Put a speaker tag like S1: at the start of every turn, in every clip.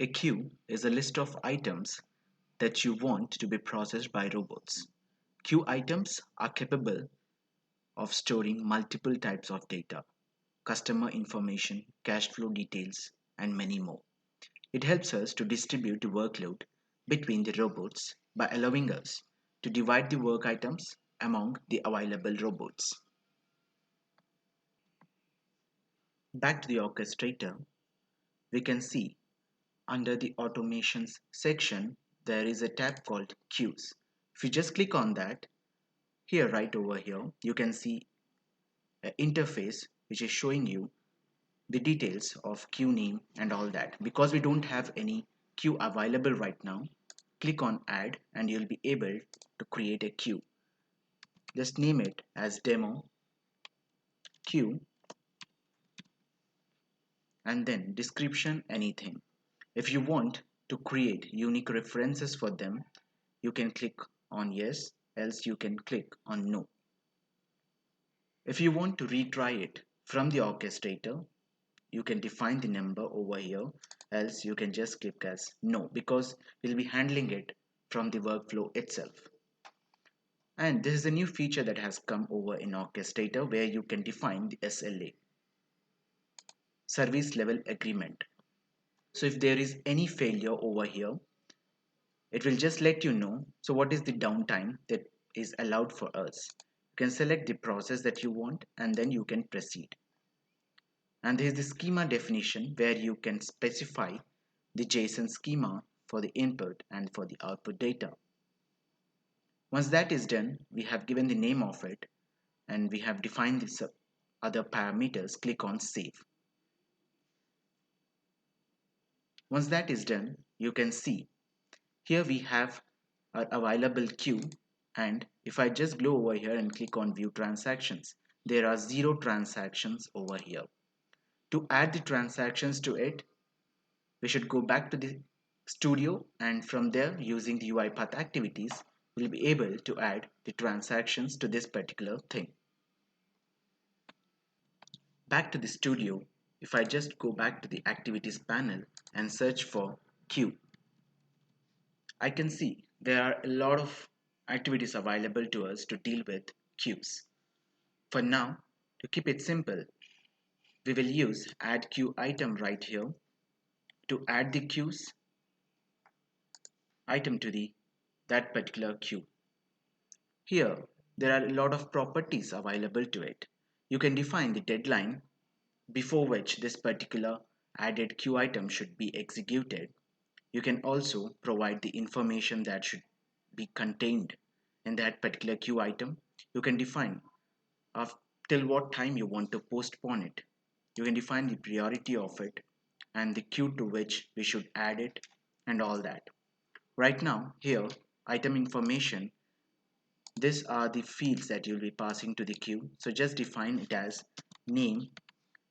S1: A queue is a list of items that you want to be processed by robots. Queue items are capable of storing multiple types of data, customer information, cash flow details, and many more. It helps us to distribute the workload between the robots by allowing us to divide the work items among the available robots. Back to the orchestrator, we can see under the automations section there is a tab called queues. If you just click on that, here right over here you can see an interface which is showing you the details of queue name and all that. Because we don't have any queue available right now, click on add and you'll be able to create a queue. Just name it as demo queue and then description anything. If you want to create unique references for them, you can click on yes, else you can click on no. If you want to retry it from the orchestrator, you can define the number over here, else you can just click as no because we'll be handling it from the workflow itself. And this is a new feature that has come over in orchestrator where you can define the SLA, service level agreement. So if there is any failure over here, it will just let you know. So what is the downtime that is allowed for us? You can select the process that you want and then you can proceed. And there is the schema definition where you can specify the JSON schema for the input and for the output data. Once that is done, we have given the name of it and we have defined the other parameters. Click on save. Once that is done, you can see here we have our available queue, and if I just go over here and click on view transactions, there are 0 transactions over here. To add the transactions to it, we should go back to the studio, and from there using the UiPath activities we'll be able to add the transactions to this particular thing. Back to the studio, if I just go back to the activities panel and search for queue, I can see there are a lot of activities available to us to deal with queues. For now, to keep it simple, we will use add queue item right here to add the queues item to the that particular queue. Here, there are a lot of properties available to it. You can define the deadline before which this particular added queue item should be executed. You can also provide the information that should be contained in that particular queue item. You can define of till what time you want to postpone it. You can define the priority of it and the queue to which we should add it and all that. Right now, here, item information, these are the fields that you'll be passing to the queue. So just define it as name.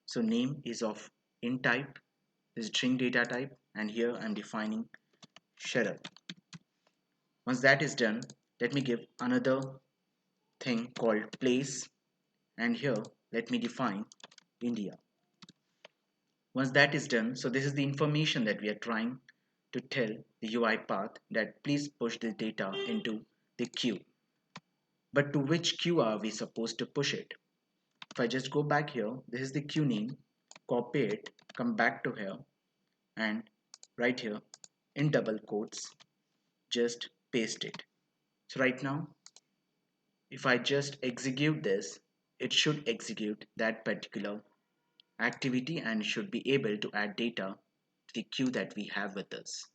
S1: So name is of int type, is string data type, and here I'm defining Sharad. Once that is done, let me give another thing called place, and here let me define India. Once that is done, so this is the information that we are trying to tell the UiPath that please push the data into the queue. But to which queue are we supposed to push it? If I just go back here, this is the queue name, copy it, come back to here, and right here in double quotes, just paste it. So right now, if I just execute this, it should execute that particular activity and should be able to add data to the queue that we have with us.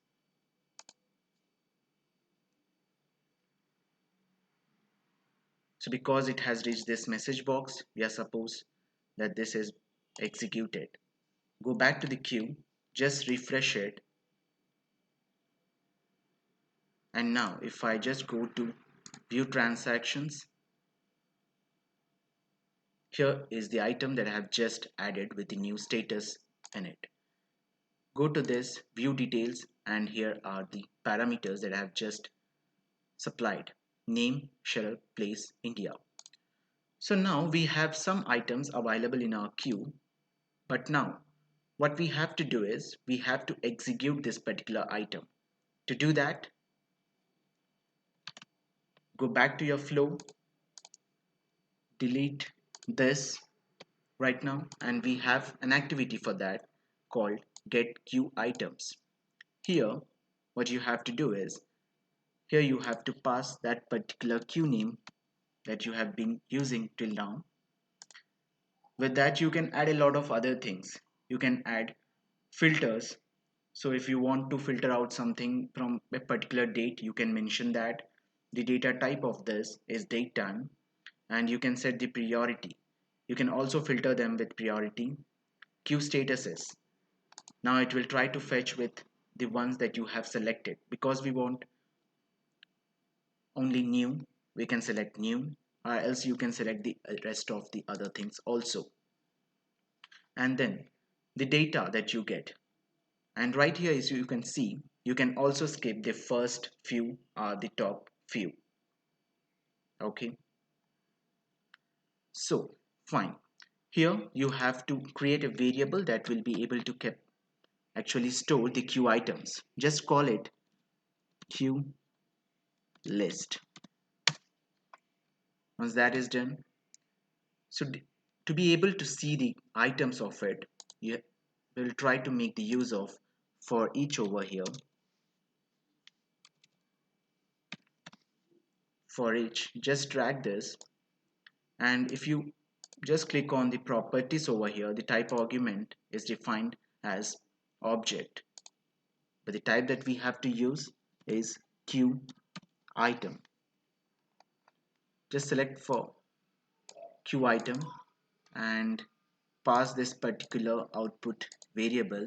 S1: So because it has reached this message box, we are supposed that this is executed. Go back to the queue, just refresh it. And now if I just go to view transactions, here is the item that I have just added with the new status in it. Go to this view details and here are the parameters that I have just supplied. Name, Sharad, place, India. So now we have some items available in our queue, but now what we have to do is we have to execute this particular item. To do that, go back to your flow, delete this right now, and we have an activity for that called get queue items. Here, what you have to do is, here you have to pass that particular queue name that you have been using till now. With that, you can add a lot of other things. You can add filters. So if you want to filter out something from a particular date, you can mention that the data type of this is date time, and you can set the priority. You can also filter them with priority. Queue statuses. Now it will try to fetch with the ones that you have selected. Because we want only new, we can select new, or else you can select the rest of the other things also. And then the data that you get. And right here, as you can see, you can also skip the first few or the top few. Okay, so fine. Here you have to create a variable that will be able to actually store the queue items. Just call it queue list. Once that is done, so to be able to see the items of it, you will try to make the use of for each over here. For each, just drag this, and if you just click on the properties over here, the type argument is defined as object, but the type that we have to use is queue item. Just select for queue item and pass this particular output variable,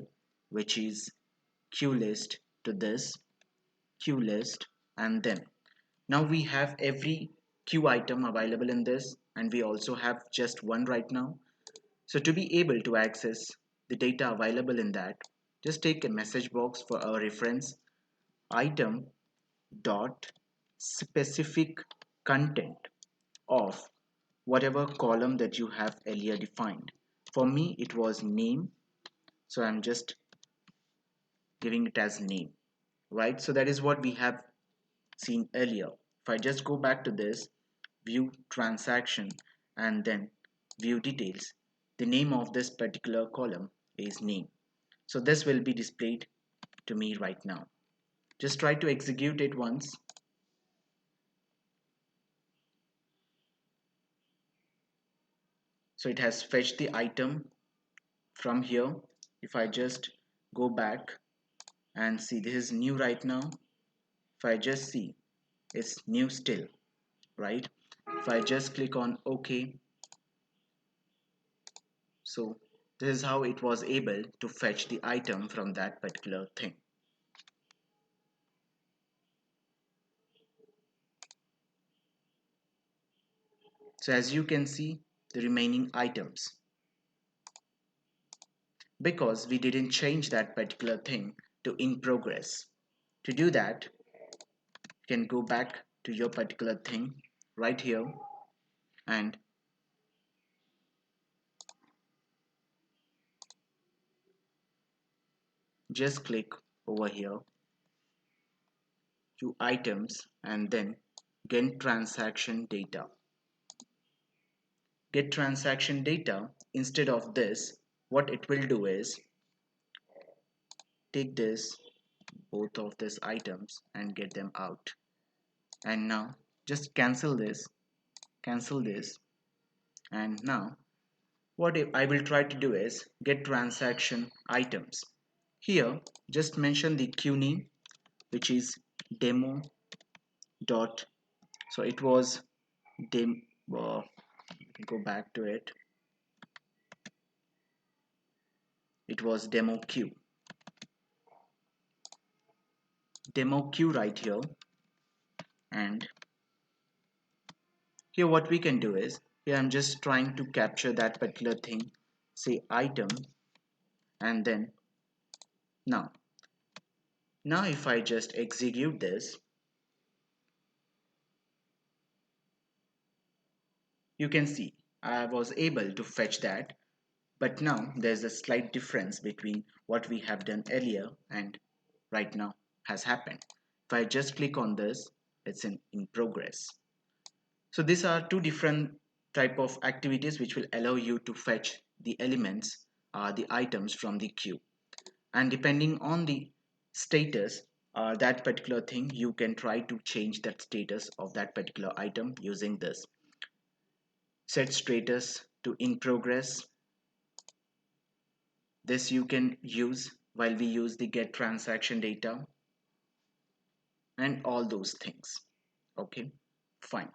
S1: which is queue list, to this queue list. And then now we have every queue item available in this, and we also have just one right now. So to be able to access the data available in that, just take a message box for our reference, item dot specific content of whatever column that you have earlier defined. For me, it was name, so I'm just giving it as name, right? So that is what we have seen earlier. If I just go back to this, view transaction, and then view details, the name of this particular column is name. So this will be displayed to me right now. Just try to execute it once. So it has fetched the item from here. If I just go back and see, this is new right now. If I just see, it's new still, right? If I just click on OK, so this is how it was able to fetch the item from that particular thing. So as you can see, the remaining items, because we didn't change that particular thing to in progress. To do that, you can go back to your particular thing right here and just click over here to items and then get transaction data. Get transaction data, instead of this, what it will do is take this, both of these items, and get them out. And now just cancel this, and now what I will try to do is get transaction items. Here just mention the queue name, which is demo dot, so it was dem go back to it, it was demo queue right here. And here what we can do is, here I'm just trying to capture that particular thing, say item, and then now if I just execute this, you can see I was able to fetch that, But now there's a slight difference between what we have done earlier and right now has happened. If I just click on this, it's in progress. So these are two different type of activities which will allow you to fetch the elements, the items from the queue. And depending on the status, that particular thing, you can try to change that status of that particular item using this. Set status to in progress. This you can use while we use the get transaction data and all those things. Okay, fine.